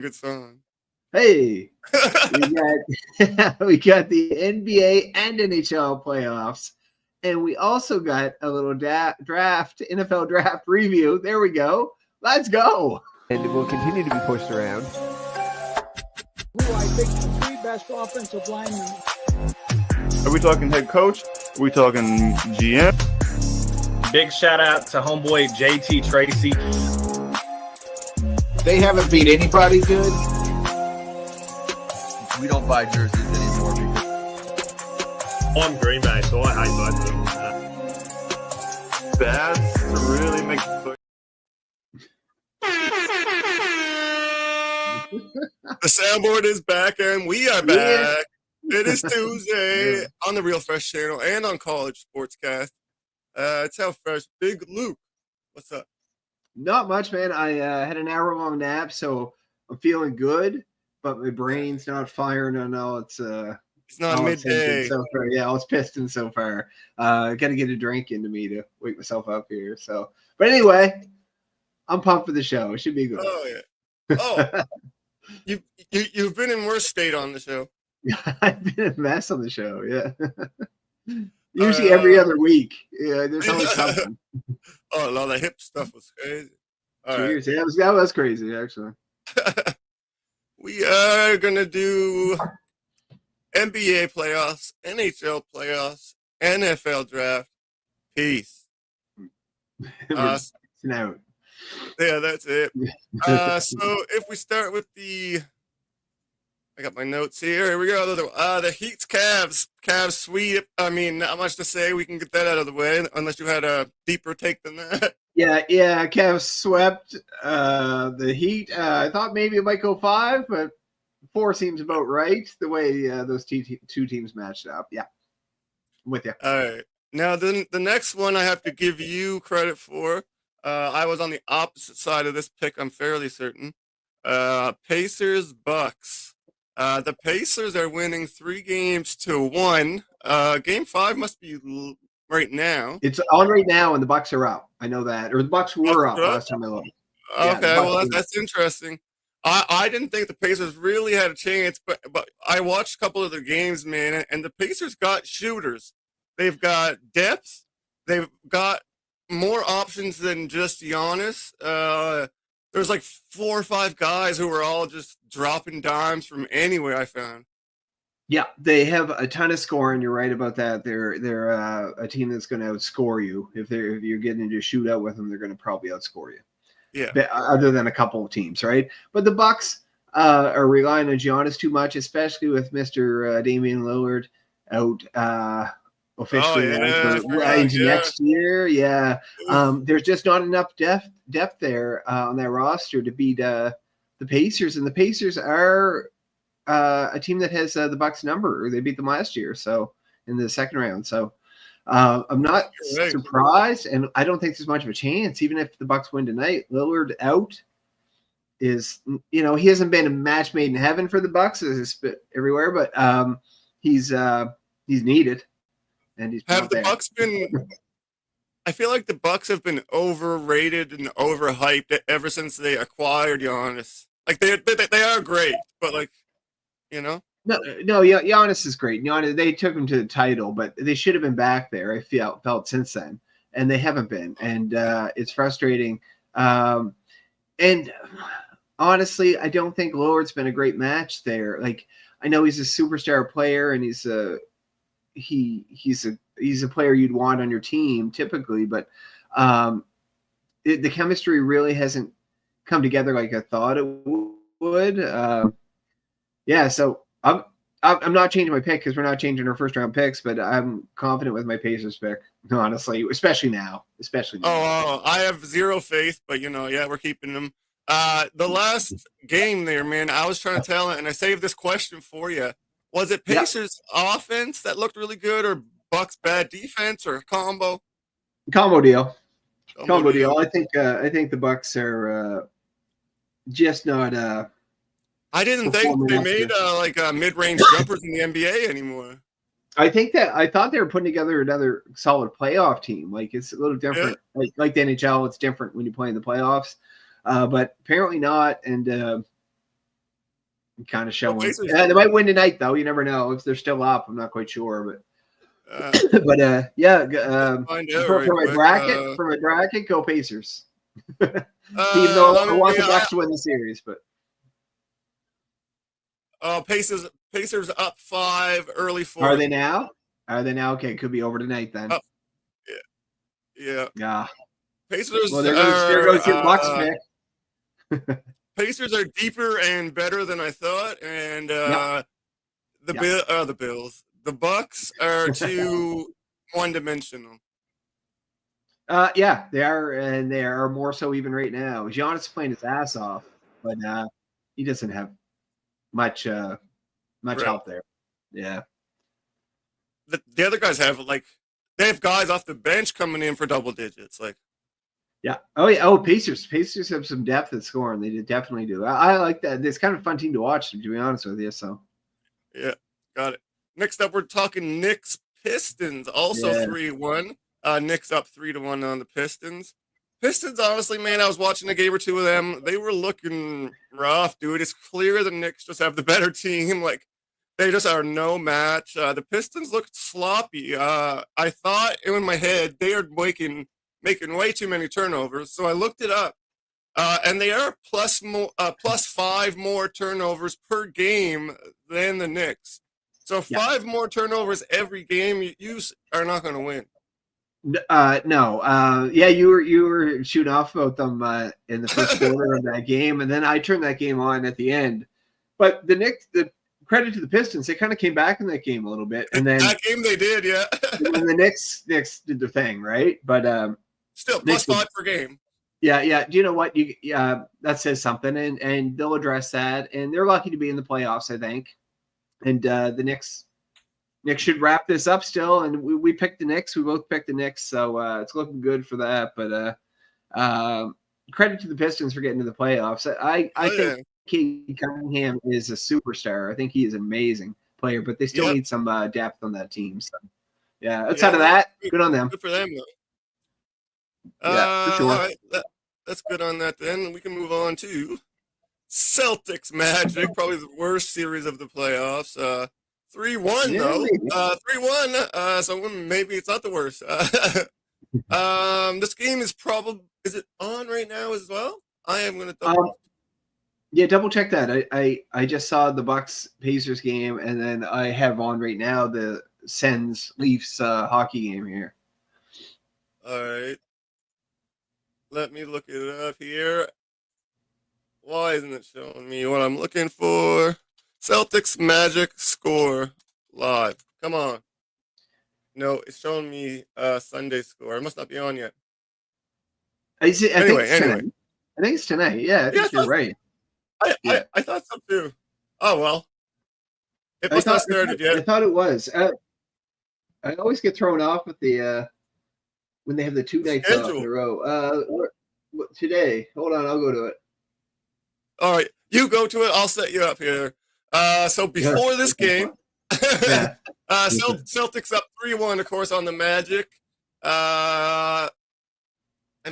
Good song. Hey, we got we got the NBA and NHL playoffs, and we also got a little draft NFL draft review. There we go. Let's go. And it will continue to be pushed around. Who I think the three best offensive linemen. Are we talking head coach? Are we talking GM? Big shout out to homeboy JT Tracy. They haven't beat anybody good. We don't buy jerseys anymore. I'm Green Bay, so I hate both of them. That's really make the soundboard is back and we are back. It is Tuesday on the Real Fresh channel and on College Sportscast. It's How Fresh. Big Luke, what's up? Not much, man. I had an hour-long nap, so I'm feeling good, but my brain's not firing on all its not midday. So far. Yeah, all its pistons so far. Got to get a drink into me to wake myself up here. So, but anyway, I'm pumped for the show. It should be good. Oh yeah. Oh, you've been in worse state on the show. I've been a mess on the show. Yeah. Usually every other week. Yeah, there's always something. Oh, a lot of hip stuff was crazy. Cheers. Right. Yeah, that was crazy, actually. We are going to do NBA playoffs, NHL playoffs, NFL draft. Peace. Out. Yeah, that's it. So if we start with I got my notes here. Here we go. The Heat's Cavs. Cavs sweep. I mean, not much to say. We can get that out of the way, unless you had a deeper take than that. Yeah. Cavs swept the Heat. I thought maybe it might go 5, but 4 seems about right. The way those two teams matched up. Yeah, I'm with you. All right. Now, the next one I have to give you credit for. I was on the opposite side of this pick. I'm fairly certain. Pacers Bucks. The Pacers are winning 3-1. Game 5 must be right now. It's on right now, and the Bucks are up. I know that, or the Bucks were up last time I looked. Okay, well that's interesting. I didn't think the Pacers really had a chance, but I watched a couple of their games, man, and the Pacers got shooters. They've got depth. They've got more options than just Giannis. There's like 4 or 5 guys who were all just dropping dimes from anywhere I found. Yeah, they have a ton of scoring. You're right about that. They're a team that's going to outscore you. If you're getting into a shootout with them, they're going to probably outscore you. Yeah. But other than a couple of teams, right? But the Bucks are relying on Giannis too much, especially with Mr. Damian Lillard out officially into next year. Yeah. There's just not enough depth there on that roster to beat the Pacers, and the Pacers are a team that has the Bucks number. They beat them last year, so in the second round. So I'm not surprised, and I don't think there's much of a chance, even if the Bucks win tonight. Lillard out is, he hasn't been a match made in heaven for the Bucks, as it's everywhere, but he's needed. And have the Bucks been? I feel like the Bucks have been overrated and overhyped ever since they acquired Giannis. Like they are great, but No, Giannis is great. Giannis, they took him to the title, but they should have been back there. I felt since then, and they haven't been, and it's frustrating. And honestly, I don't think Lillard's been a great match there. Like, I know he's a superstar player, and he's a player you'd want on your team typically, but the chemistry really hasn't come together like I thought it would. So I'm not changing my pick because we're not changing our first round picks, but I'm confident with my Pacers pick, honestly, especially now. Oh, I have zero faith, but we're keeping them. The last game there, man, I was trying to tell it, and I saved this question for you. Was it Pacers offense that looked really good, or Bucks bad defense, or combo? Combo deal. Combo deal. I think the Bucks are just not. I didn't think they made mid-range jumpers in the NBA anymore. I thought they were putting together another solid playoff team. Like, it's a little different. Yeah. Like the NHL, it's different when you play in the playoffs, but apparently not. And kind of showing. Pacers- Yeah, they might win tonight, though. You never know if they're still up. I'm not quite sure, Uh, but yeah. find out For right my quick. bracket, go Pacers. Even Uh, though let I me- want the yeah, Bucks to win the series, but Pacers up 5, early 4. are they now? Are they now? Okay, could be over tonight then. Oh. Yeah. Yeah. Pacers Well, there goes your Bucks pick. Pacers are deeper and better than I thought, and the Bills, the Bucks are too one-dimensional. Yeah, they are, and they are more so even right now. Giannis is playing his ass off, but he doesn't have much Right. help there. Yeah. The other guys have they have guys off the bench coming in for double digits. Yeah. Oh yeah. Oh, Pacers. Pacers have some depth at scoring. They definitely do. I like that. It's kind of a fun team to watch, to be honest with you. So. Yeah, got it. Next up, we're talking Knicks Pistons, also 3-1. Knicks up 3-1 on the Pistons. Pistons, honestly, man, I was watching a game or two of them. They were looking rough, dude. It's clear the Knicks just have the better team. They just are no match. The Pistons looked sloppy. I thought in my head they are making way too many turnovers. So I looked it up, and they are plus 5 more turnovers per game than the Knicks. So 5 more turnovers every game, you are not going to win. No. Yeah, you were shooting off about them in the first quarter of that game, and then I turned that game on at the end. But the Knicks, the credit to the Pistons, they kind of came back in that game a little bit, and then that game they did, yeah. and the Knicks did their thing, right? But still plus 5 per game. Yeah. Do you know what? That says something, and they'll address that, and they're lucky to be in the playoffs, I think. And the Knicks should wrap this up still, and we picked the Knicks. We both picked the Knicks, so it's looking good for that. But credit to the Pistons for getting to the playoffs. I think Cade Cunningham is a superstar. I think he is an amazing player, but they still need some depth on that team. So yeah, outside of that, good on them. Good for them, though. Yeah, for sure. All right, that's good on that. Then we can move on to Celtics Magic, probably the worst series of the playoffs. 3-1 though. 3-1. So maybe it's not the worst. This game is it on right now as well? I am going to double check that. I just saw the Bucks Pacers game, and then I have on right now the Sens Leafs hockey game here. All right. Let me look it up here. Why isn't it showing me what I'm looking for? Celtics Magic score live. Come on. No, it's showing me Sunday score. It must not be on yet. I think it's tonight. Yeah, I think you're right. I thought so too. Oh well. It must not started yet. I thought it was. I always get thrown off with the when they have the 2 nights off in a row. What, today? Hold on, I'll go to it. All right, you go to it. I'll set you up here. So before this game, Celtics up 3-1, of course, on the Magic. I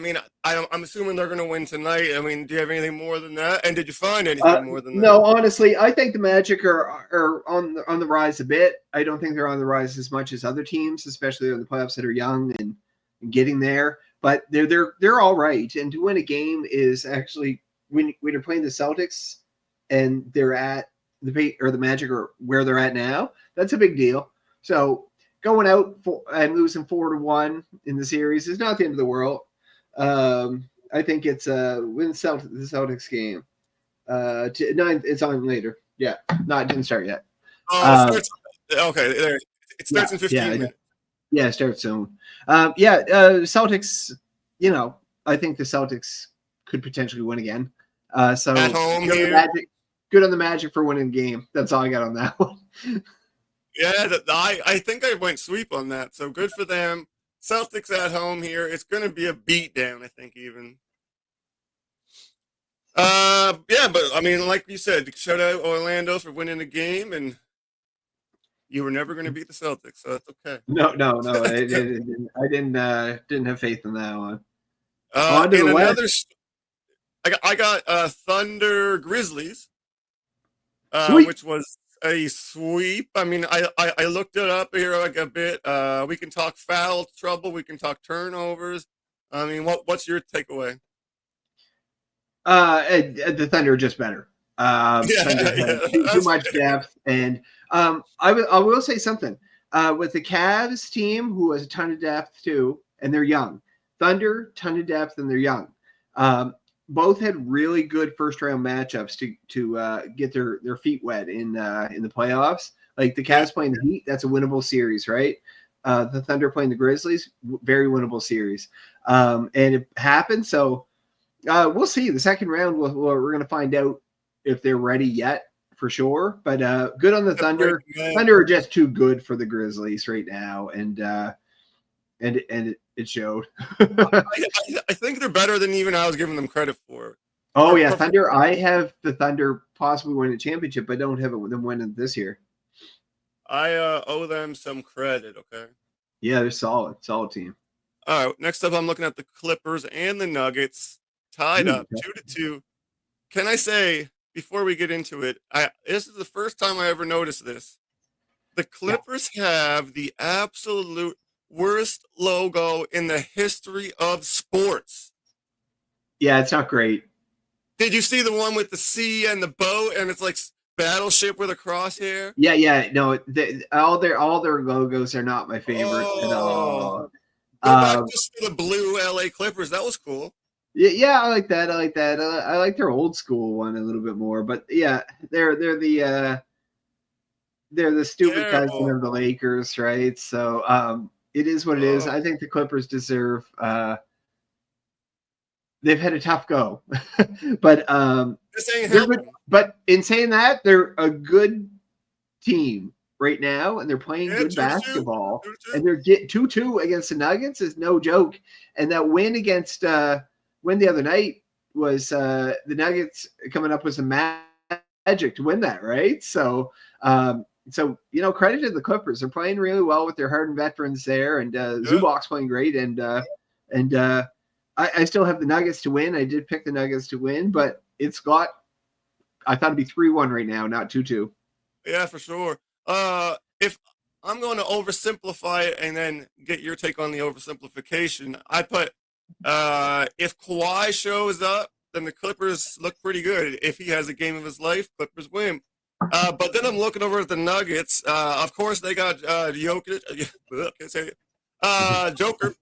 mean, I'm assuming they're going to win tonight. I mean, do you have anything more than that? And did you find anything more than that? No, honestly, I think the Magic are on the rise a bit. I don't think they're on the rise as much as other teams, especially in the playoffs that are young and getting there. But they're all right. And to win a game is actually when you're playing the Celtics and they're at the Magic or where they're at now, that's a big deal. So going out and losing 4-1 in the series is not the end of the world. I think it's win the Celtics game. It's on later. Yeah, no, it didn't start yet. It starts in 15 minutes. Yeah, it starts soon. Celtics. I think the Celtics could potentially win again. So at home good on the Magic for winning the game. That's all I got on that one. Yeah, I think I went sweep on that. So good for them. Celtics at home here. It's going to be a beatdown, I think, even. But I mean, like you said, shout out Orlando for winning the game, and you were never going to beat the Celtics, so that's okay. No. I didn't have faith in that one. I got Thunder Grizzlies. Sweep. which was a sweep. I mean, I looked it up here like a bit. We can talk foul trouble. We can talk turnovers. I mean, what's your takeaway? The Thunder are just better. Thunder have too much depth, and I will say something. With the Cavs team, who has a ton of depth too, and they're young. Thunder, ton of depth, and they're young. Both had really good first round matchups to get their feet wet in the playoffs. Like the Cavs playing the Heat, that's a winnable series, right? The Thunder playing the Grizzlies, very winnable series, and it happened. So we'll see. The second round, we're going to find out if they're ready yet, for sure. But good on the Thunder. Thunder are just too good for the Grizzlies right now, and it showed. I think they're better than even I was giving them credit for. Oh yeah, Thunder. I have the Thunder possibly winning a championship, but don't have them winning this year. I owe them some credit. Okay. Yeah, they're solid team. All right. Next up, I'm looking at the Clippers and the Nuggets tied up 2-2. Can I say before we get into it, this is the first time I ever noticed this. The Clippers have the absolute worst logo in the history of sports. Yeah, it's not great. Did you see the one with the sea and the boat, and it's like battleship with a crosshair? Yeah. No, all their logos are not my favorite at all. Go back just to the blue LA Clippers. That was cool. Yeah, I like that. I like their old school one a little bit more. But yeah, they're the stupid cousin of the Lakers, right? So it is what it is. I think the Clippers deserve. They've had a tough go, but this ain't helping. But in saying that, they're a good team right now, and they're playing good basketball. 2-2. And they're 2-2 against the Nuggets is no joke. And that win against win the other night was the Nuggets coming up with some magic to win that, right? So credit to the Clippers. They're playing really well with their hardened veterans there, and Zubac's playing great, and I still have the Nuggets to win. I did pick the Nuggets to win, but I thought it'd be 3-1 right now, not 2-2. Yeah, for sure. If I'm going to oversimplify it and then get your take on the oversimplification, I put if Kawhi shows up, then the Clippers look pretty good. If he has a game of his life, Clippers win. But then I'm looking over at the Nuggets. Of course, they got Jokic. Can't say it. Joker.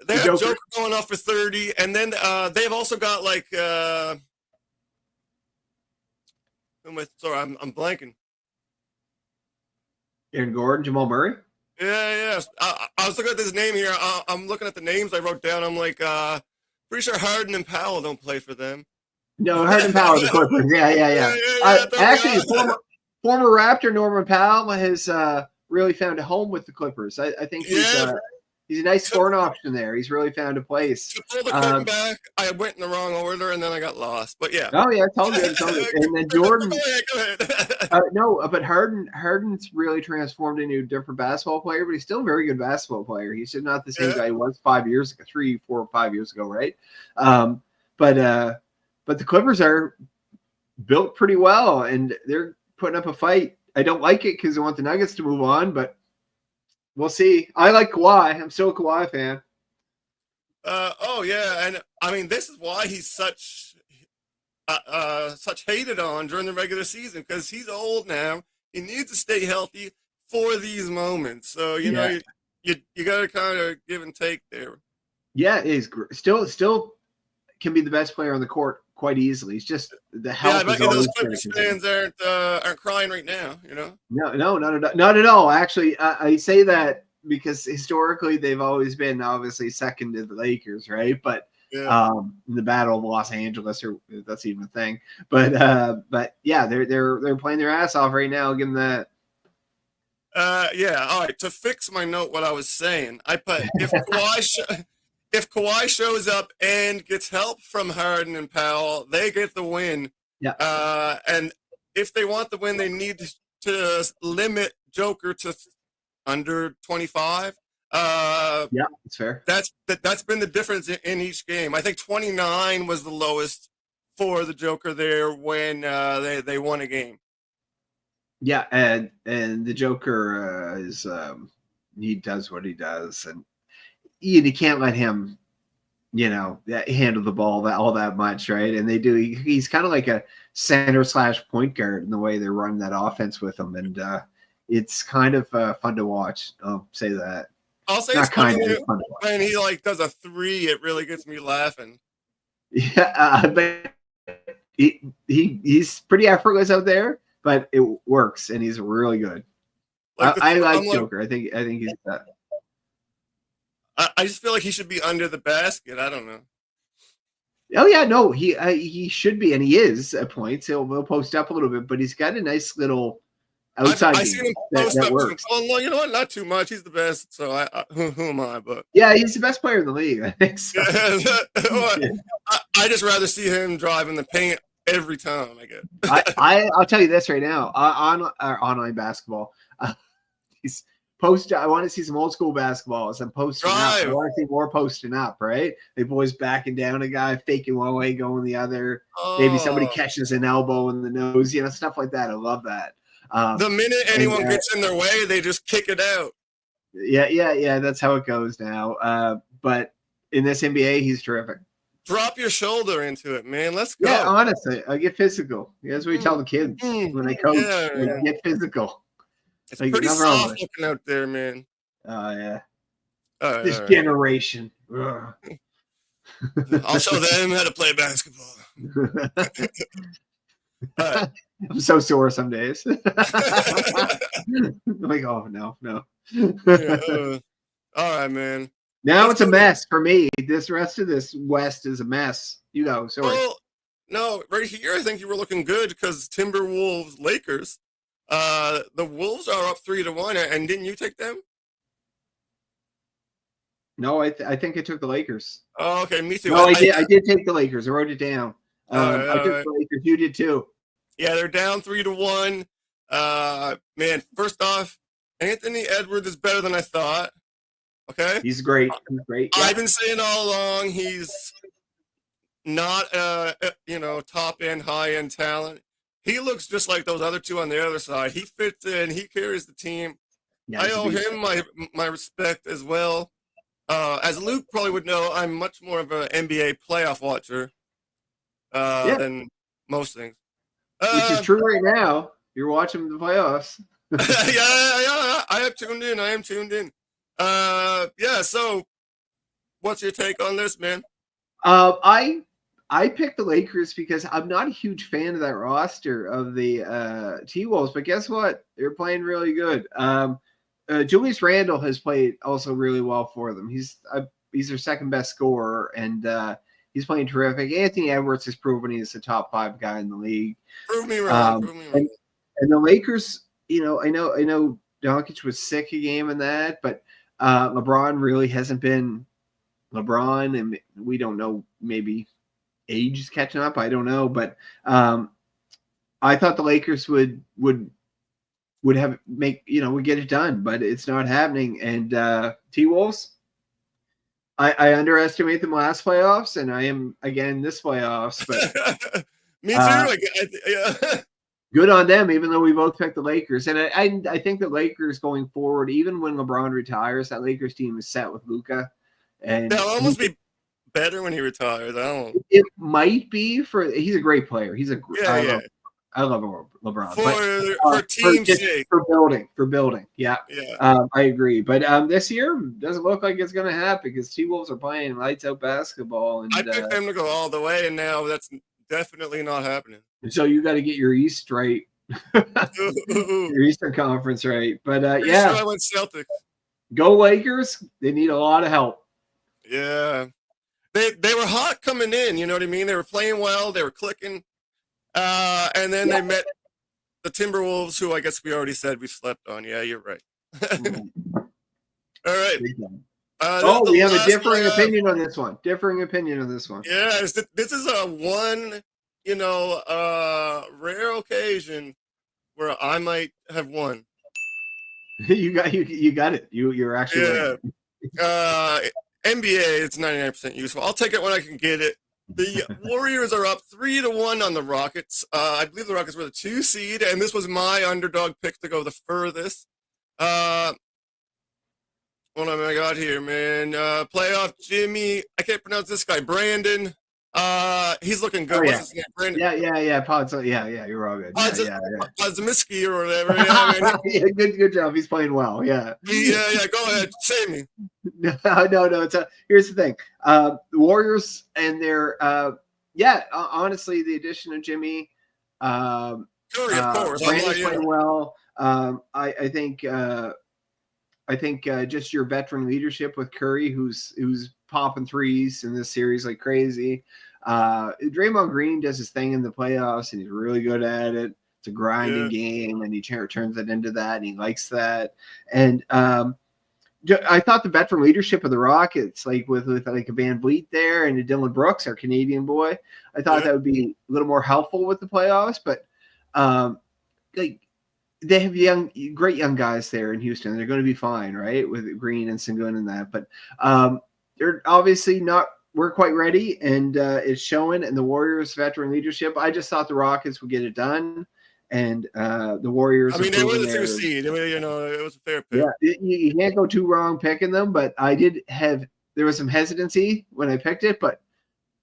They have Joker going off for 30, and then they've also got like sorry, I'm blanking. Aaron Gordon, Jamal Murray. Yeah. I was looking at this name here. I'm looking at the names I wrote down. I'm like, pretty sure Harden and Powell don't play for them. No, Harden Powell, the Clippers. Yeah. Actually, former Raptor Norman Powell has really found a home with the Clippers. I think he's a nice scoring option there. He's really found a place. To pull the curtain back, I went in the wrong order and then I got lost. But yeah. Oh yeah, it's all good. And then Jordan. Go ahead. No, but Harden's really transformed into a different basketball player, but he's still a very good basketball player. He's just not the same guy he was 5 years ago, 3, 4, 5 years ago, right? But the Clippers are built pretty well, and they're putting up a fight. I don't like it because I want the Nuggets to move on, but we'll see. I like Kawhi. I'm still a Kawhi fan. Oh yeah, and I mean this is why he's such hated on during the regular season, because he's old now. He needs to stay healthy for these moments. So you know you got to kind of give and take there. Yeah, he's still can be the best player on the court quite easily. It's just the health. Yeah, I bet those Clippers fans aren't crying right now. You know. No, not at all. Actually, I say that because historically they've always been obviously second to the Lakers, right? But in the Battle of Los Angeles, or if that's even a thing. But yeah, they're playing their ass off right now. Give them that. Yeah. All right. To fix my note, what I was saying, I put if Kawhi shows up and gets help from Harden and Powell, they get the win. Yeah. And if they want the win, they need to limit Joker to under 25. Yeah, it's fair. That's been the difference in each game. I think 29 was the lowest for the Joker there when they won a game. Yeah, and the Joker is he does what he does, and you can't let him, handle the ball all that much, right? And they do. He's kind of like a center / point guard in the way they run that offense with him, and it's kind of fun to watch. I'll say that. I'll say Not it's funny kind of fun to watch. when he like does a 3, it really gets me laughing. Yeah, but he's pretty effortless out there, but it works, and he's really good. Like I like I'm Joker. I think he's that. I just feel like he should be under the basket. I don't know. Oh yeah, no, he should be, and he is at points. He'll post up a little bit, but he's got a nice little outside I seen him game post that up. works. Oh, well, you know what? Not too much. He's the best. So who am I? But Yeah, he's the best player in the league. I think so. I just rather see him driving the paint every time. I guess. I'll tell you this right now on online basketball. He's post. I want to see some old school basketballs and posting up. I want to see more posting up. Right, the boys backing down a guy, faking one way, going the other. Maybe somebody catches an elbow in the nose. Stuff like that. I love that. The minute anyone gets in their way, they just kick it out. Yeah. That's how it goes now. But in this NBA, he's terrific. Drop your shoulder into it, man. Let's go. Yeah, honestly, I get physical. That's what we tell the kids when they coach. Yeah. Get physical. It's pretty soft looking out there, man. Oh yeah. This generation. I'll show them how to play basketball. I'm so sore some days. I'm like, oh no. All right, man. Now it's a mess for me. This rest of this West is a mess. Sorry. Well, no, right here I think you were looking good because Timberwolves, Lakers. The Wolves are up 3-1, and didn't you take them? No, I think I took the Lakers. Oh, okay, me too. No, I did take the Lakers. I wrote it down. I took the Lakers. You did too. Yeah, they're down 3-1. Man, first off, Anthony Edwards is better than I thought. Okay, he's great. He's great. Yeah. I've been saying all along he's not top end, high end talent. He looks just like those other two on the other side. He fits in. He carries the team. Yeah, I owe him my respect as well. As Luke probably would know, I'm much more of an NBA playoff watcher than most things. Which is true right now. You're watching the playoffs. yeah. I am tuned in. So what's your take on this, man? I picked the Lakers because I'm not a huge fan of that roster of the T-Wolves, but guess what? They're playing really good. Julius Randle has played also really well for them. He's their second best scorer, and he's playing terrific. Anthony Edwards has proven he's a top 5 guy in the league. Prove me wrong. And the Lakers, I know Doncic was sick a game in that, but LeBron really hasn't been LeBron, and we don't know, maybe age is catching up. I don't know, but I thought the Lakers would get it done, but it's not happening. And T-Wolves, I underestimate them last playoffs, and I am again this playoffs. But me too. Good on them, even though we both picked the Lakers. And I think the Lakers going forward, even when LeBron retires, that Lakers team is set with Luka. And they'll almost be better when he retires. It might be he's a great player. He's I love LeBron. For team's sake. For building. Yeah. I agree. But this year doesn't look like it's going to happen because T-Wolves are playing lights out basketball. And I picked them to go all the way, and now that's definitely not happening. So you got to get your East right. Your Eastern Conference right. But Sure I went Celtics. Go Lakers. They need a lot of help. Yeah. They were hot coming in, you know what I mean? They were playing well, they were clicking. And then they met the Timberwolves, who I guess we already said we slept on. Yeah, you're right. All right. We have a differing opinion on this one. Yeah, this is a one, rare occasion where I might have won. You got it. You're actually NBA, it's 99% useful. I'll take it when I can get it. The Warriors are up 3-1 on the Rockets. I believe the Rockets were the 2 seed, and this was my underdog pick to go the furthest. What have I got here, man? Playoff Jimmy. I can't pronounce this guy. Brandon. He's looking good. Oh, yeah. What's his name? Brandon. Yeah. Pods, yeah. You're all good. Podzimski or whatever. Yeah, man. Yeah, good job. He's playing well. Yeah. Yeah. Go ahead. Say me. No. Here's the thing. The Warriors and their honestly, the addition of Jimmy, Curry, of course. Brandon's playing well. I think just your veteran leadership with Curry, who's popping threes in this series like crazy. Draymond Green does his thing in the playoffs, and he's really good at it. It's a grinding game, and he turns it into that, and he likes that. And I thought the veteran leadership of the Rockets, like with like a Van Vliet there and a Dylan Brooks, our Canadian boy, I thought that would be a little more helpful with the playoffs. But like they have great young guys there in Houston. They're going to be fine, right, with Green and Sengun and that. But they're obviously not. We're quite ready, and it's showing. And the Warriors' veteran leadership. I just thought the Rockets would get it done. And the Warriors. I mean, they were the 2 seed. I mean, it was a fair pick. Yeah, you can't go too wrong picking them. But there was some hesitancy when I picked it, but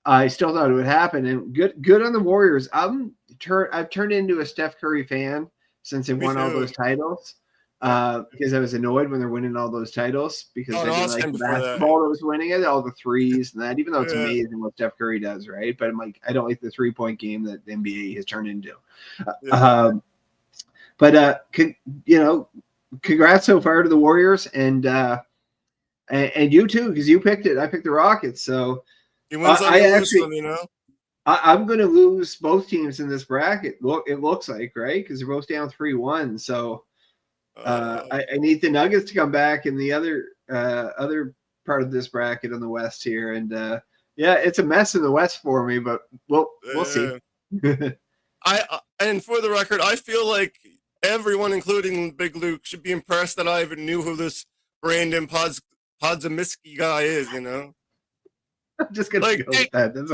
I still thought it would happen. And good on the Warriors. I've turned into a Steph Curry fan since they won all those titles. Because I was annoyed when they're winning all those titles because I didn't like the basketball that was winning it, all the threes and that. Even though it's amazing what Steph Curry does, right? But I'm like, I don't like the 3-point game that the NBA has turned into. Congrats so far to the Warriors and you too, because you picked it. I picked the Rockets, so I'm going to lose both teams in this bracket. It looks like, right? Because they're both down 3-1, so. I need the Nuggets to come back in the other part of this bracket on the West here, and it's a mess in the West for me, but we'll see. And for the record, I feel like everyone, including Big Luke, should be impressed that I even knew who this Brandon Podzimski guy is. You know, I'm just gonna go with that. That's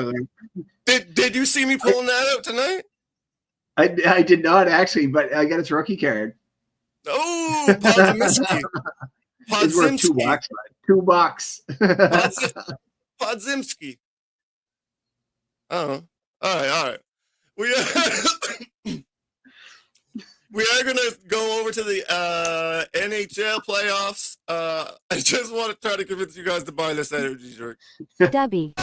did you see me pulling that out tonight? I did not actually, but I got his rookie card. Oh, Podzimski. It's worth $2. Podzimski. Oh, all right. We are going to go over to the NHL playoffs. I just want to try to convince you guys to buy this energy drink. Dubby.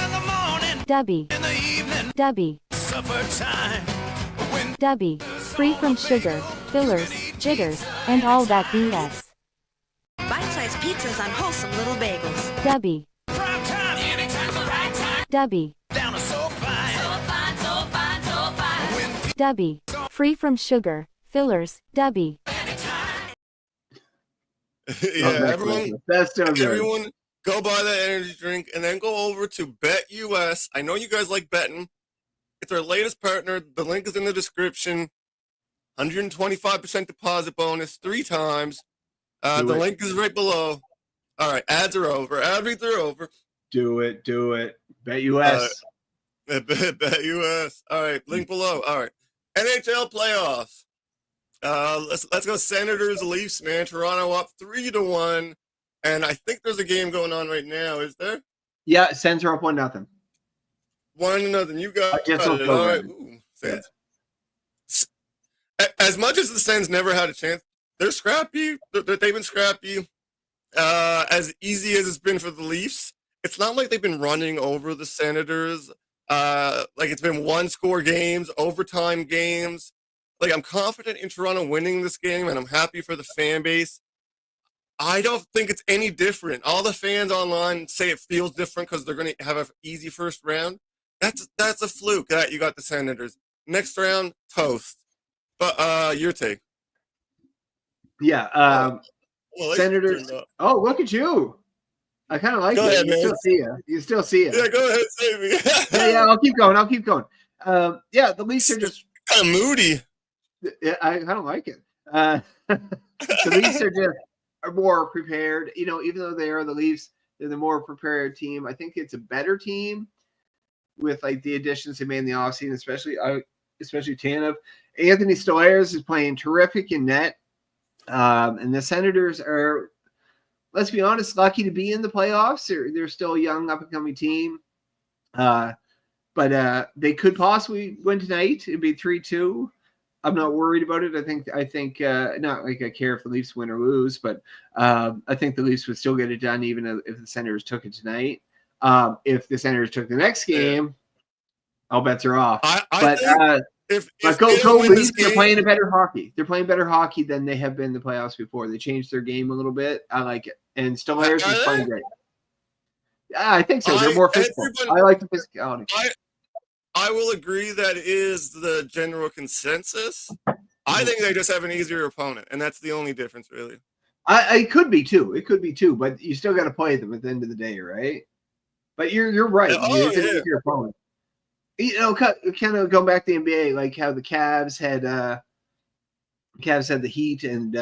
Dubby, free from sugar, fillers, jitters, and all that BS. Bite-sized pizzas on wholesome little bagels. Dubby. Dubby. Dubby, free from sugar, fillers, Dubby. Everyone go buy that energy drink and then go over to BetUS. I know you guys like betting. It's our latest partner. The link is in the description. 125% deposit bonus 3 times. The link is right below. All right, ads are over. Ad reads are over. Do it. BetUS. BetUS. All right, link below. All right, NHL playoffs. Let's go Senators, Leafs, man. Toronto up 3-1. And I think there's a game going on right now. Is there? Yeah, Sens are up 1-0. 1-0. You got it. All right. Ooh, Sens. As much as the Sens never had a chance, they're scrappy. They've been scrappy. As easy as it's been for the Leafs, it's not like they've been running over the Senators. Like it's been 1-score games, overtime games. Like I'm confident in Toronto winning this game, and I'm happy for the fan base. I don't think it's any different. All the fans online say it feels different because they're going to have an easy first round. That's a fluke that you got the Senators. Next round, toast. But your take. Yeah. Senators. Oh, look at you. I kind of like go it. Ahead, You still see it. Yeah, go ahead, save me. yeah, I'll keep going. The Leafs are just kind of moody. I don't like it. The Leafs are more prepared. You know, even though they are the Leafs, they're the more prepared team. I think it's a better team. with like the additions they made in the offseason, especially Tanev. Anthony Stolarz is playing terrific in net. And the Senators are, let's be honest, lucky to be in the playoffs. They're still a young, up-and-coming team. But they could possibly win tonight. It'd be 3-2. I'm not worried about it. I think not like I care if the Leafs win or lose, but I think the Leafs would still get it done even if the Senators took it tonight. If the Senators took the next game, all bets are off. If go Leafs, they're playing a better hockey. They're playing better hockey than they have been in the playoffs before. They changed their game a little bit. I like it. And Stolarz is playing great. Yeah, I think so. They're more physical. I like the physicality. I will agree that is the general consensus. I think they just have an easier opponent, and that's the only difference, really. It could be too. It could be too, but you still got to play them at the end of the day, right? But you're right. It's an easier opponent. You know, kind of going back to the NBA, like how the Cavs had the Heat and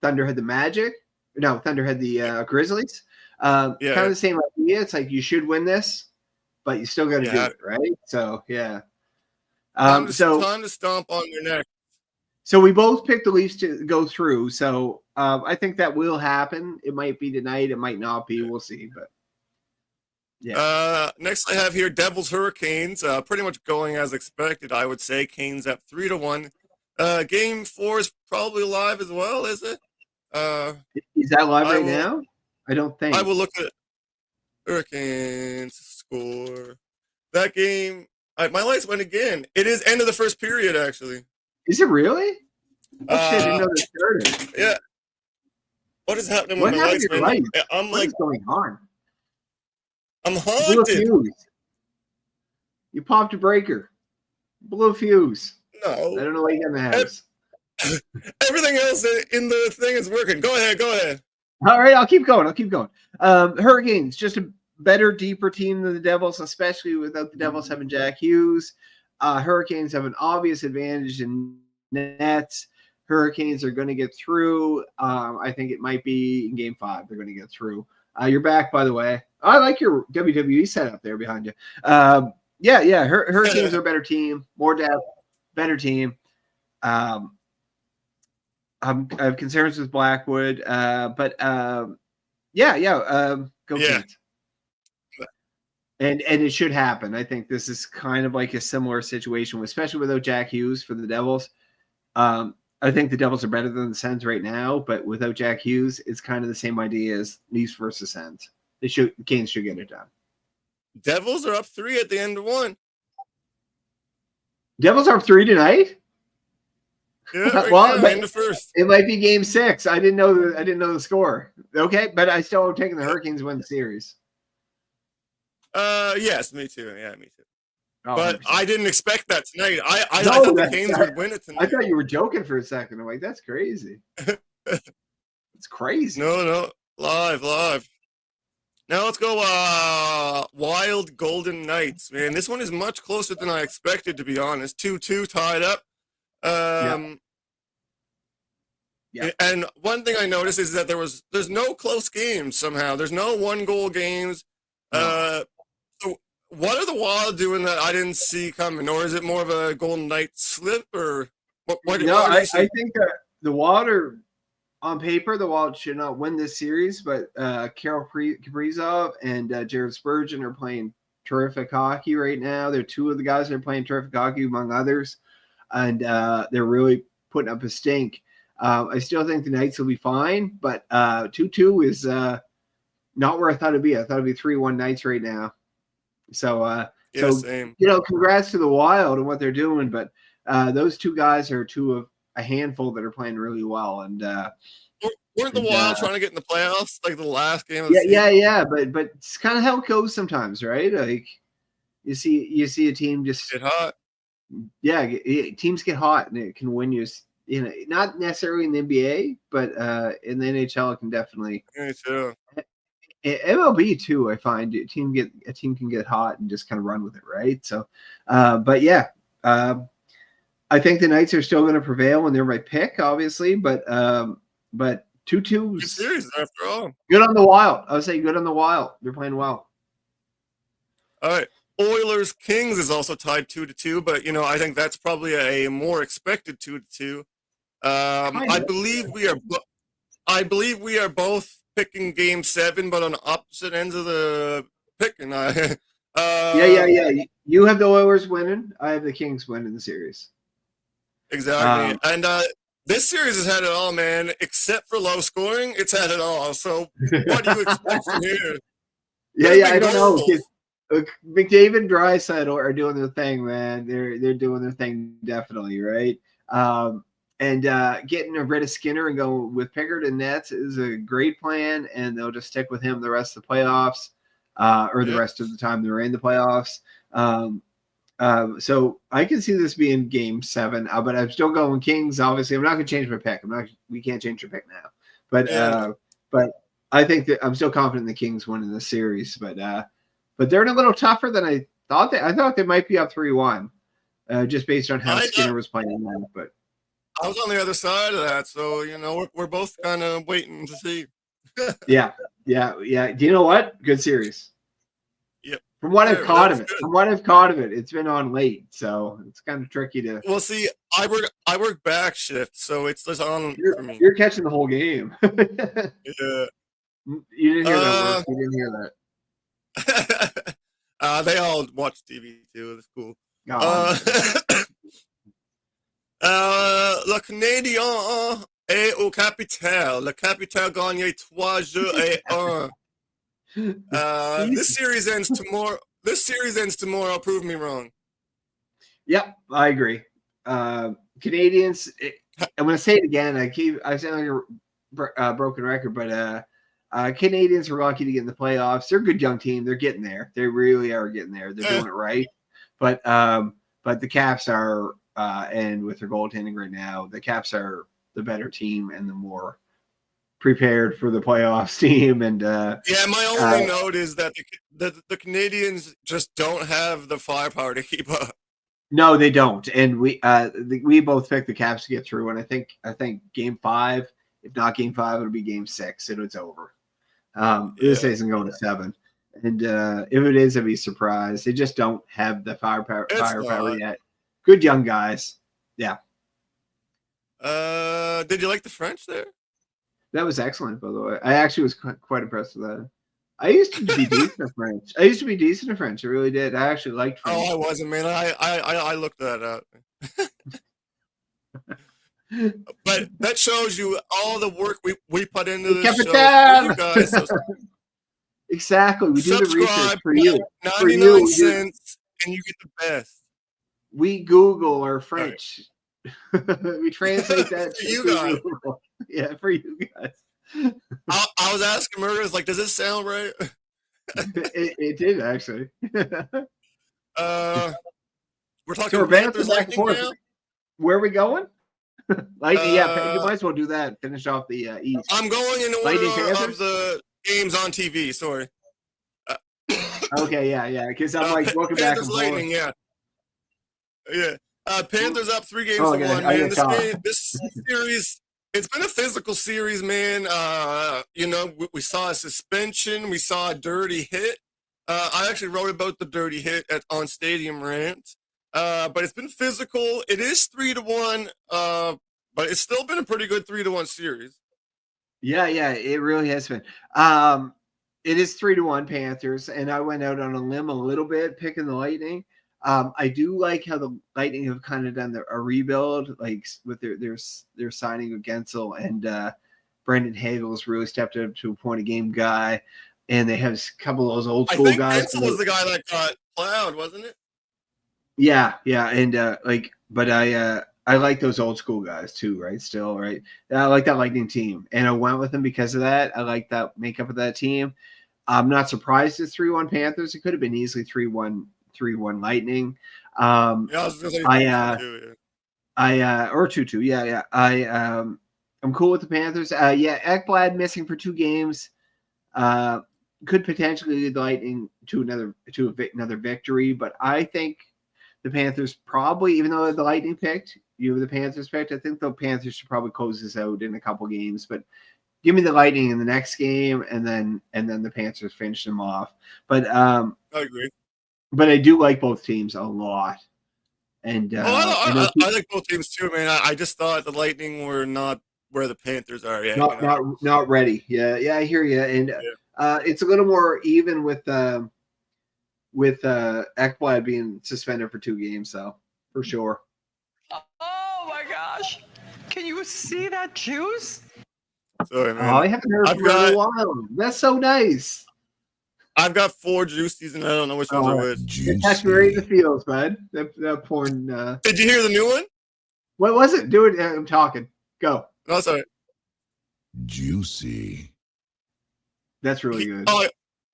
Thunder had the Magic. No, Thunder had the Grizzlies. Kind of the same idea. It's like you should win this, but you still got to do it, right? So yeah. Time to stomp on your neck. So we both picked the Leafs to go through. So I think that will happen. It might be tonight. It might not be. We'll see. But yeah. Next I have here Devils Hurricanes. Pretty much going as expected, I would say. Canes up 3-1. Game 4 is probably live as well, is it? Is that live right now? I don't think. I will look at Hurricanes score. That game, my lights went again. It is end of the first period, actually. Is it really? Oh, shit, I didn't know they started. Yeah. What is happening with my lights, man? What is going on? I'm haunted. You popped a breaker. Blew a fuse. No. I don't know what you got in the house. Everything else in the thing is working. Go ahead. All right, I'll keep going. Hurricanes, just a better, deeper team than the Devils, especially without the Devils having Jack Hughes. Hurricanes have an obvious advantage in nets. Hurricanes are going to get through. I think it might be in Game 5. They're going to get through. You're back, by the way. I like your WWE setup there behind you. Hurricanes are a better team, more depth, better team. I have concerns with Blackwood, go Canes. And it should happen. I think this is kind of like a similar situation, especially without Jack Hughes for the Devils. I think the Devils are better than the Sens right now, but without Jack Hughes, it's kind of the same idea as Leafs versus Sens. The Canes should get it done. Devils are up 3 at the end of 1. Devils are up 3 tonight. Yeah, well, in the first. It might be Game 6. I didn't know the score. Okay, but I still am taking the Hurricanes to win the series. Yes, me too. Yeah, me too. Oh, but 100%. I didn't expect that tonight. I thought the Canes would win it tonight. I thought you were joking for a second. I'm like, that's crazy. It's crazy. No, live. Now let's go Wild Golden Knights. Man, this one is much closer than I expected, to be honest. 2-2 tied up. And one thing I noticed is that there's no close games somehow. There's no 1-goal games. So what are the Wild doing that I didn't see coming? Or is it more of a Golden Knights slip? Or I think that the Wild are, on paper, the Wild should not win this series, but Kirill Kaprizov and Jared Spurgeon are playing terrific hockey right now. They're two of the guys that are playing terrific hockey, among others, and they're really putting up a stink. I still think the Knights will be fine, but 2-2 is not where I thought it'd be. I thought it'd be 3-1 Knights right now. So, same. Congrats to the Wild and what they're doing, but those two guys are two of a handful that are playing really well. And weren't the Wild trying to get in the playoffs like the last game of the season? Yeah, but it's kind of how it goes sometimes, right? Like you see a team just get hot. Yeah, teams get hot and it can win you. Not necessarily in the NBA, but in the NHL, it can definitely. Me too. MLB too, I find a team can get hot and just kind of run with it, right? So, I think the Knights are still going to prevail, and they're my pick, obviously. But 2-2 series after all. Good on the Wild. I would say good on the Wild. They're playing well. All right, Oilers Kings is also tied 2-2, but I think that's probably a more expected 2-2. I believe we are both picking Game 7, but on opposite ends of the picking. Yeah. You have the Oilers winning. I have the Kings winning the series. Exactly. And this series has had it all, man. Except for low scoring, it's had it all. So what do you expect from here? Yeah. I don't know. McDavid and Draisaitl are doing their thing, man. They're doing their thing definitely, right? And getting rid of Skinner and go with Pickard and Nets is a great plan, and they'll just stick with him the rest of the playoffs, or the rest of the time they're in the playoffs. So I can see this being Game 7, but I'm still going Kings. Obviously, I'm not going to change my pick. We can't change your pick now, but I think that I'm still confident in the Kings winning the series. But they're a little tougher than I thought. I thought they might be up 3-1, just based on how Skinner was playing now. But I was on the other side of that, so we're both kind of waiting to see. Yeah. Do you know what? Good series. Yep. From what I've caught of it, it's been on late, so it's kind of tricky to. Well, see, I work back shift, so it's just on for me. You're catching the whole game. Yeah. You didn't hear that. You didn't hear that. They all watch TV too. It's cool. Le Canadien est au capital. Le capital gagne 3-1. This series ends tomorrow. Prove me wrong. Yep, I agree. Canadians. I'm going to say it again. I sound like a broken record, but Canadians are lucky to get in the playoffs. They're a good young team. They're getting there. They really are getting there. They're doing it right. But the Caps are, and with their goaltending right now, the Caps are the better team and the more prepared for the playoffs team. And my only note is that the Canadians just don't have the firepower to keep up. No, they don't. And we both picked the Caps to get through. And I think Game 5, if not Game 5, it'll be Game 6, and it's over. This isn't going to 7. And if it is, I'd be surprised. They just don't have the firepower yet. Good young guys. Yeah. Did you like the French there? That was excellent, by the way. I actually was quite impressed with that. I used to be decent at French. I really did. I actually liked French. Oh, I wasn't, man. I looked that up. But that shows you all the work we put into this show for you guys. So exactly. We do the research for you. 99 cents, and you get the best. We Google our French. Right. We translate that for you guys. Google. Yeah, for you guys. I was asking Murders, like, does this sound right? it did, actually. We're talking Panthers Lightning now? Where are we going? Lightning, you might as well do that. Finish off the East. I'm going in order of the games on TV. Sorry. Okay, yeah. Because I'm like looking back and forth. Lightning, yeah. Panthers up 3-1, man. This series, it's been a physical series, man. We saw a suspension. We saw a dirty hit. I actually wrote about the dirty hit on Stadium Rant. But it's been physical. It is 3-1, but it's still been a pretty good 3-1 series. Yeah, it really has been. It is 3-1 Panthers, and I went out on a limb a little bit picking the Lightning. I do like how the Lightning have kind of done a rebuild, like with their signing of Gensel, and Brendan Hagel's really stepped up to a point of game guy, and they have a couple of those old school guys. Gensel was the guy that got plowed, wasn't it? Yeah, and but I like those old school guys too, right? Still, right? I like that Lightning team, and I went with them because of that. I like that makeup of that team. I'm not surprised it's 3-1 Panthers. It could have been easily 3-1 Lightning. I was gonna say or 2-2. Yeah. I'm cool with the Panthers. Ekblad missing for 2 games. Could potentially lead the Lightning to another victory, but I think the Panthers probably, even though the Lightning picked, the Panthers picked, I think the Panthers should probably close this out in a couple games. But give me the Lightning in the next game, and then the Panthers finish them off. But I agree. but I do like both teams a lot. And I like both teams too, man. I just thought the Lightning were not where the Panthers are yet. not ready. Yeah, I hear you. And it's a little more even with Ekblad being suspended for 2 games, though, for sure. Oh my gosh! Can you see that juice? Sorry, man. I haven't heard from her in a while. That's so nice. I've got 4 juicies, and I don't know which ones are which. It touched me right in the feels, bud. That porn. Did you hear the new one? What was it? Do it. I'm talking. Go. No, sorry. Juicy. That's really good. Oh,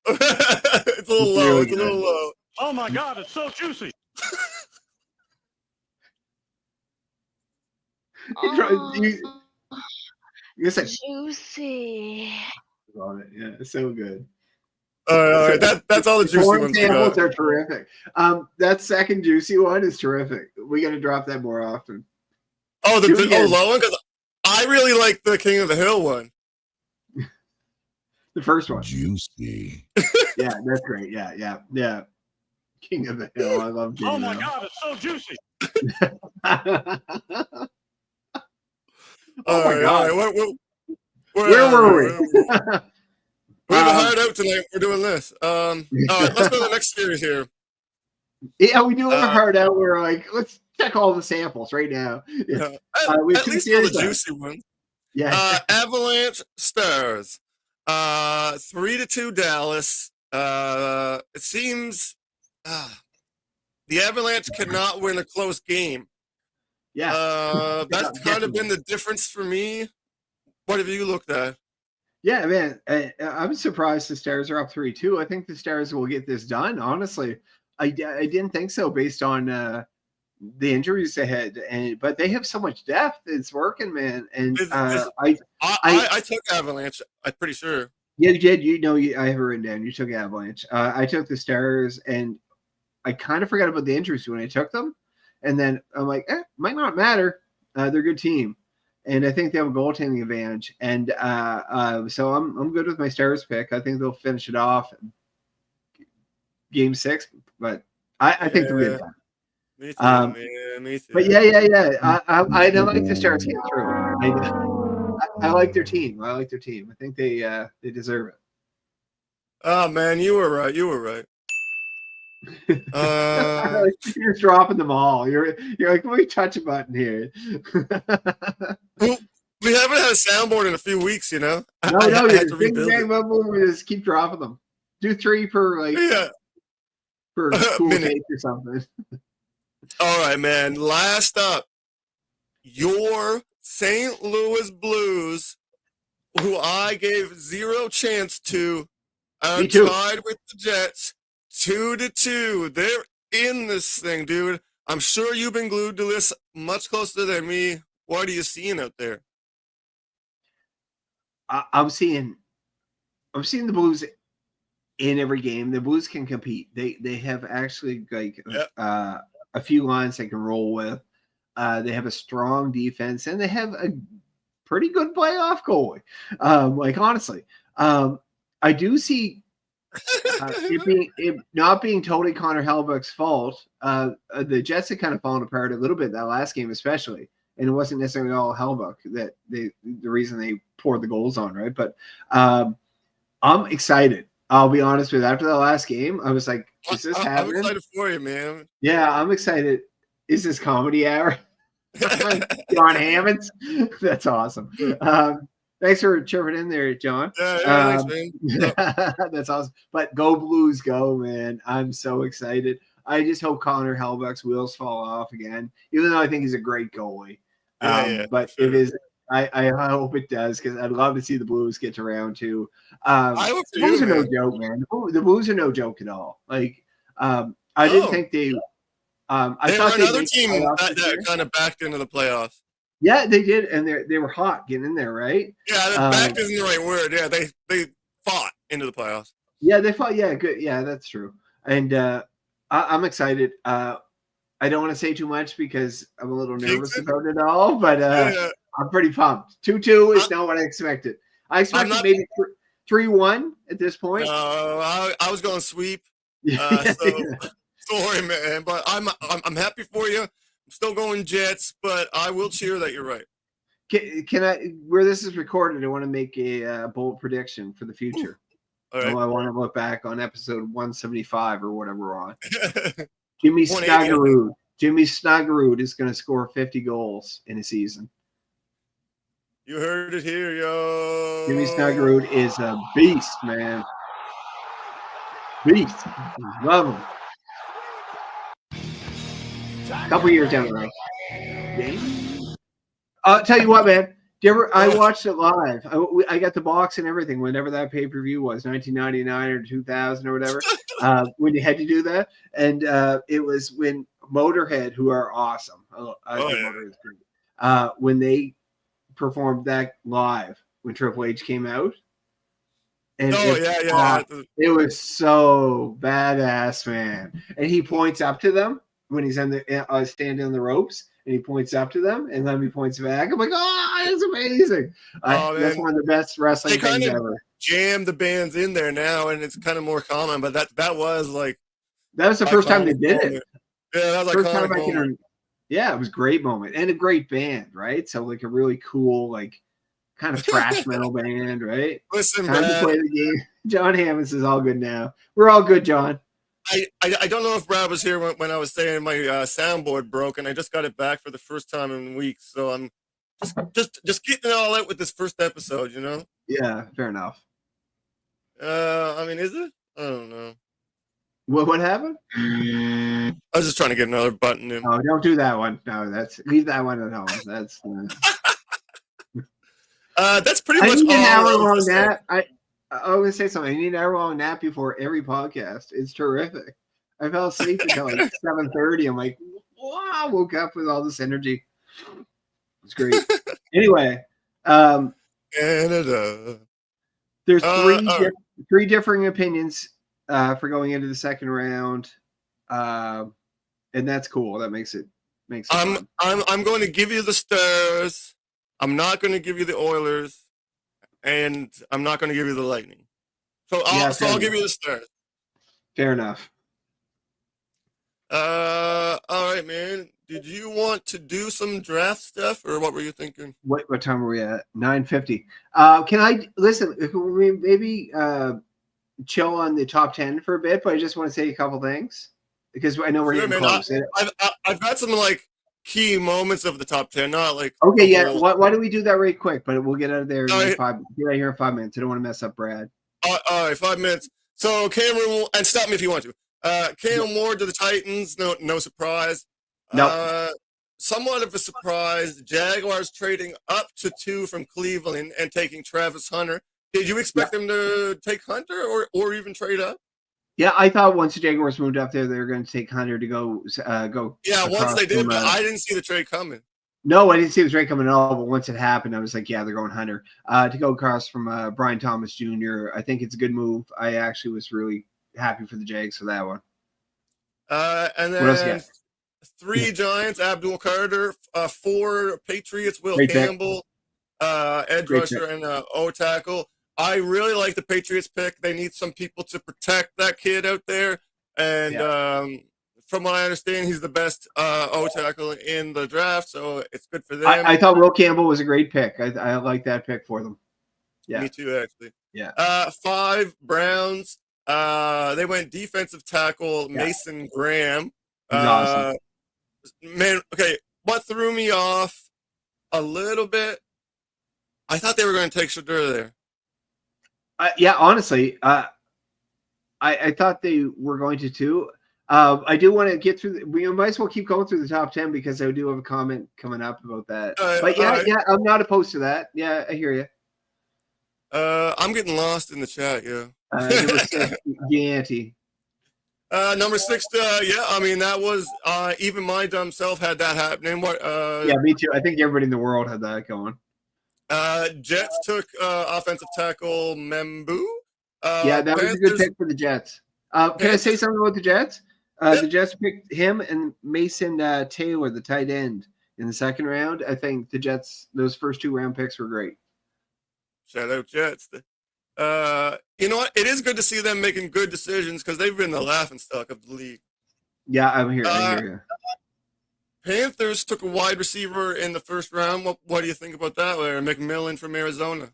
it's a little low. It's a little low. Oh my God, it's so juicy. You said juicy. On it. Yeah, it's so good. All right. That's all the juicy ones. Samples are terrific. That second juicy one is terrific. We got to drop that more often. Oh, the low one, because I really like the King of the Hill one. The first one. Juicy. Yeah, that's great. Yeah. King of the Hill. I love King Oh of the my Hill. God, it's so juicy. Oh my God. All right. Where were we? We have a hard out tonight. We're doing this. All right, let's go to the next series here. Yeah, we do have a hard out. We're like, let's check all the samples right now. We at least all the juicy ones. Yeah. Avalanche Stars. 3-2 Dallas. It seems the Avalanche cannot win a close game. Yeah. That's kind of been the difference for me. What have you looked at? Yeah, man. I'm surprised the Stars are up 3-2. I think the Stars will get this done. Honestly, I didn't think so based on the injuries they had, but they have so much depth. It's working, man. And I took Avalanche. I'm pretty sure. Yeah, you did. I have it written down. You took Avalanche. I took the Stars, and I kind of forgot about the injuries when I took them. And then I'm like, might not matter. They're a good team. And I think they have a goaltending advantage. And so I'm good with my Stars pick. I think they'll finish it off game 6. But I think they'll get done. Me too, man. Me too. But yeah. I don't like the Stars came through. I like their team. I think they deserve it. Oh man, you were right. You're dropping them all. You're like, let me touch a button here. We haven't had a soundboard in a few weeks, you know. No, we just keep dropping them. Do 3 per per cool minute or something. All right, man. Last up, your St. Louis Blues, who I gave 0 chance to, are tied with the Jets. 2-2. They're in this thing, dude. I'm sure you've been glued to this much closer than me. What are you seeing out there? I'm seeing the Blues in every game. The Blues can compete. They have actually a few lines they can roll with. They have a strong defense, and they have a pretty good playoff goalie. Honestly, I do see. It not being totally Connor Hellebuyck's fault, the Jets had kind of fallen apart a little bit that last game, especially, and it wasn't necessarily all Hellebuyck that the reason they poured the goals on, right? But I'm excited. I'll be honest with you. After the last game, I was like, "Is this happening?" I'm excited for you, man. Yeah, I'm excited. Is this comedy hour? John Hammonds, that's awesome. Thanks for chirping in there, John. Yeah, thanks, man. That's awesome. But go Blues, go, man. I'm so excited. I just hope Connor Hellebuyck's wheels fall off again, even though I think he's a great goalie. But sure. It is. I hope it does, because I'd love to see the Blues get to round 2. The Blues are no joke, man. The Blues are no joke at all. I didn't think they. I thought they were another team that kind of backed into the playoffs. Yeah, they did, and they were hot getting in there, right? Yeah, backed isn't the right word. Yeah, they fought into the playoffs. Yeah, they fought. Yeah, good. Yeah, that's true. And I'm excited. I don't want to say too much because I'm a little nervous about it all, but I'm pretty pumped. 2-2 is not what I expected. I expected maybe 3-1 at this point. No, I was going sweep. Sorry, man, but I'm happy for you. I'm still going Jets, but I will cheer that you're right. Can I? Where this is recorded, I want to make a bold prediction for the future. All right. So I want to look back on episode 175 or whatever we're on. Jimmy 180. Snuggerud. Jimmy Snuggerud is going to score 50 goals in a season. You heard it here, yo. Jimmy Snuggerud is a beast, man. Beast. Love him. A couple years down the road. I'll tell you what, man. I watched it live. I got the box and everything whenever that pay-per-view was, 1999 or 2000 or whatever, when you had to do that. And it was when Motorhead, who are awesome. I think Motorhead's great. When they performed that live when Triple H came out. And it was so badass, man. And he points up to them when he's standing on the ropes. And he points up to them, and then he points back. I'm like, oh, that's amazing. That's one of the best wrestling things ever. Jam the bands in there now, and it's kind of more common, but that was like... That was the first time they did it. Yeah, that was first time it was a great moment. And a great band, right? So, like, a really cool, like, kind of thrash metal band, right? Listen, time to play the game. John Hammond is all good now. We're all good, John. I don't know if Brad was here when I was saying my soundboard broke, and I just got it back for the first time in weeks. So I'm just getting it all out with this first episode, you know? Yeah, fair enough. I mean, is it? I don't know. What happened? I was just trying to get another button in. Oh, don't do that one. No, leave that one at home. That's that's pretty much I need all. An hour-long nap. I was gonna say something. I need an hour-long nap before every podcast. It's terrific. I fell asleep until like 7:30. I'm like, wow! Woke up with all this energy. It's great. Anyway, Canada. There's three differing opinions for going into the second round, and that's cool. That makes it fun. I'm going to give you the Stars. I'm not going to give you the Oilers. And I'm not going to give you the Lightning. So I'll give you the Stars. Fair enough. All right, man. Did you want to do some draft stuff, or what were you thinking? What time are we at? 9:50. Can I listen? Maybe chill on the top 10 for a bit, but I just want to say a couple things because I know we're getting close. I've got some like key moments of the top 10, not like okay, yeah. Why don't we do that right quick? But we'll get out of there in 5. Get out here in 5 minutes. I don't want to mess up Brad. All right, 5 minutes. So Cameron, and stop me if you want to. Cam Ward to the Titans. No surprise. No. Somewhat of a surprise. Jaguars trading up to 2 from Cleveland and taking Travis Hunter. Did you expect them to take Hunter or even trade up? Yeah, I thought once the Jaguars moved up there, they were going to take Hunter to go. Yeah, once they did, but I didn't see the trade coming. No, I didn't see the trade coming at all. But once it happened, I was like, yeah, they're going Hunter to go across from Brian Thomas Jr. I think it's a good move. I actually was really happy for the Jags for that one. And then 3 Giants, Abdul Carter, 4 Patriots, Will Campbell, edge rusher, and O-tackle. I really like the Patriots pick. They need some people to protect that kid out there. And from what I understand, he's the best O-tackle in the draft, so it's good for them. I thought Will Campbell was a great pick. I like that pick for them. Yeah. Me too, actually. Yeah. 5 Browns. They went defensive tackle Mason Graham. Awesome. Man, okay, what threw me off a little bit, I thought they were going to take Shedeur there. Yeah, honestly, I thought they were going to too. I do want to get through. We might as well keep going through the top 10 because I do have a comment coming up about that. But yeah, I'm not opposed to that. Yeah, I hear you. I'm getting lost in the chat. Yeah. Gianti. Number 6. Yeah, I mean that was even my dumb self had that happening. Yeah, me too. I think everybody in the world had that going. Jets took offensive tackle Membu. Yeah, that was a good pick for the Jets. Can I say something about the Jets? The Jets picked him and Mason Taylor, the tight end, in the second round. I think the Jets, those first 2 round picks were great. Shout out Jets. You know what? It is good to see them making good decisions because they've been the laughingstock of the league. Yeah, I'm here. I hear you. Panthers took a wide receiver in the first round. What do you think about that, Larry? McMillan from Arizona.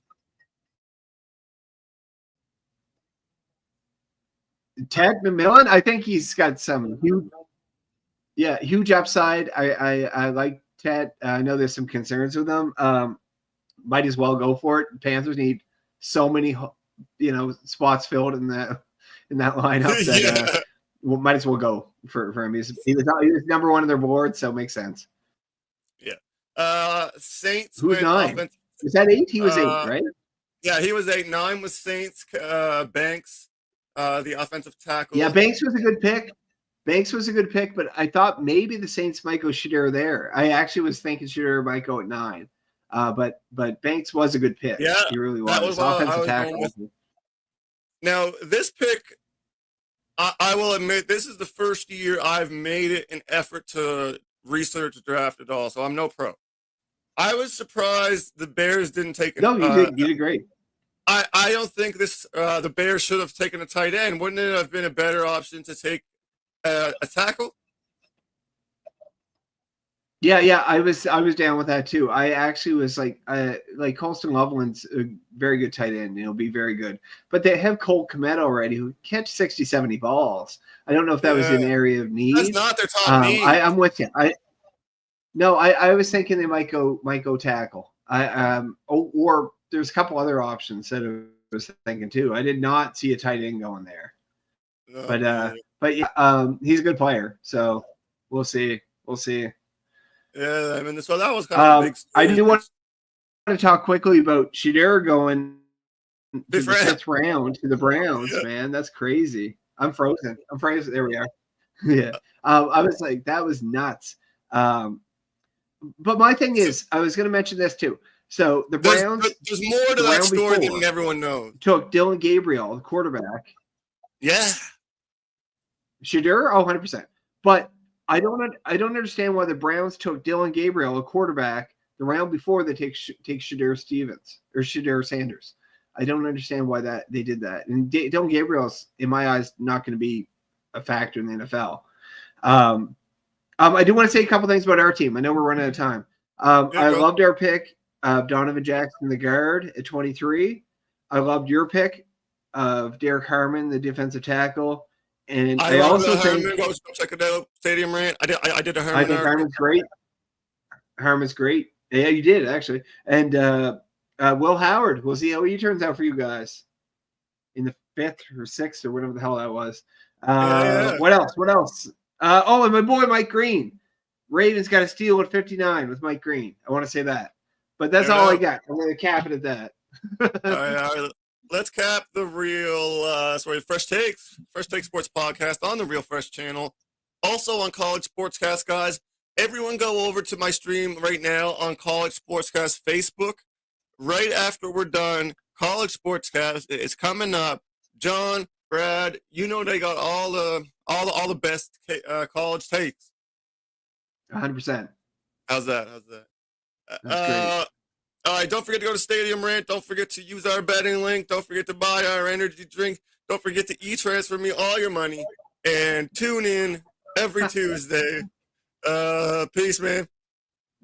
Ted McMillan, I think he's got some huge upside. I like Ted. I know there's some concerns with him. Might as well go for it. Panthers need so many, spots filled in that lineup that might as well go for him. He was number one on their board, so it makes sense. Yeah. Saints. Who's 9? Is that 8? He was 8, right? Yeah, he was 8. 9 was Saints. Banks, the offensive tackle. Yeah, Banks was a good pick. But I thought maybe the Saints might go Shedeur there. I actually was thinking Shedeur might go at 9. But Banks was a good pick. Yeah, he really was. That was offensive tackle. Now, this pick, I will admit, this is the first year I've made it an effort to research the draft at all, so I'm no pro. I was surprised the Bears didn't take it. No, you did great. I don't think the Bears should have taken a tight end. Wouldn't it have been a better option to take a tackle? Yeah, I was down with that too. I actually was like Colston Loveland's a very good tight end, and he'll be very good. But they have Colt Kmet already, who catch 60, 70 balls. I don't know if that was an area of need. That's not their top need. I'm with you. I was thinking they might go tackle. Or there's a couple other options that I was thinking too. I did not see a tight end going there. But yeah, he's a good player, so we'll see. Yeah, I mean, so that was kind of a big story. I do want to talk quickly about Shedeur going to the 5th round to the Browns, man. That's crazy. I'm frozen. There we are. Yeah. I was like, that was nuts. But my thing is, I was going to mention this too. So the Browns. There's more to that story than everyone knows. Took Dylan Gabriel, the quarterback. Yeah. Shedeur, 100%. But I don't understand why the Browns took Dylan Gabriel, a quarterback, the round before they take Shedeur Sanders. I don't understand why they did that. And Dylan Gabriel's, in my eyes, not going to be a factor in the NFL. I do want to say a couple things about our team. I know we're running out of time. I loved our pick of Donovan Jackson, the guard, at 23. I loved your pick of Derek Harmon, the defensive tackle. And I also think go check it out. Stadium Rant. I did a Harmon. I think Harmon's great. Harmon's great. Yeah, you did actually. And Will Howard. We'll see how he turns out for you guys in the 5th or 6th or whatever the hell that was. What else? And my boy Mike Green. Ravens got a steal at 59 with Mike Green. I want to say that. But that's all I got. I'm going to cap it at that. All right. Let's cap the Fresh Takes Sports Podcast on the Real Fresh channel. Also on College Sportscast, guys. Everyone go over to my stream right now on College Sportscast Facebook. Right after we're done, College Sportscast is coming up. John, Brad, they got all the best college takes. 100%. How's that? That's great. All right, don't forget to go to Stadium Rant. Don't forget to use our betting link. Don't forget to buy our energy drink. Don't forget to e-transfer me all your money. And tune in every Tuesday. Peace, man.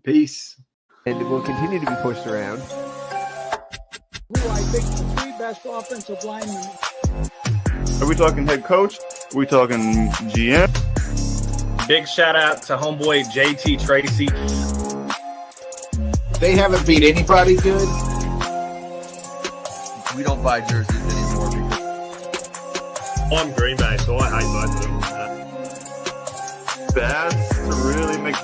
Peace. And will continue to be pushed around. Who I think the 3 best offensive linemen. Are we talking head coach? Are we talking GM? Big shout out to homeboy JT Tracy. They haven't beat anybody good. We don't buy jerseys anymore. I'm Green Bay, so I hate both of them. Bad to really make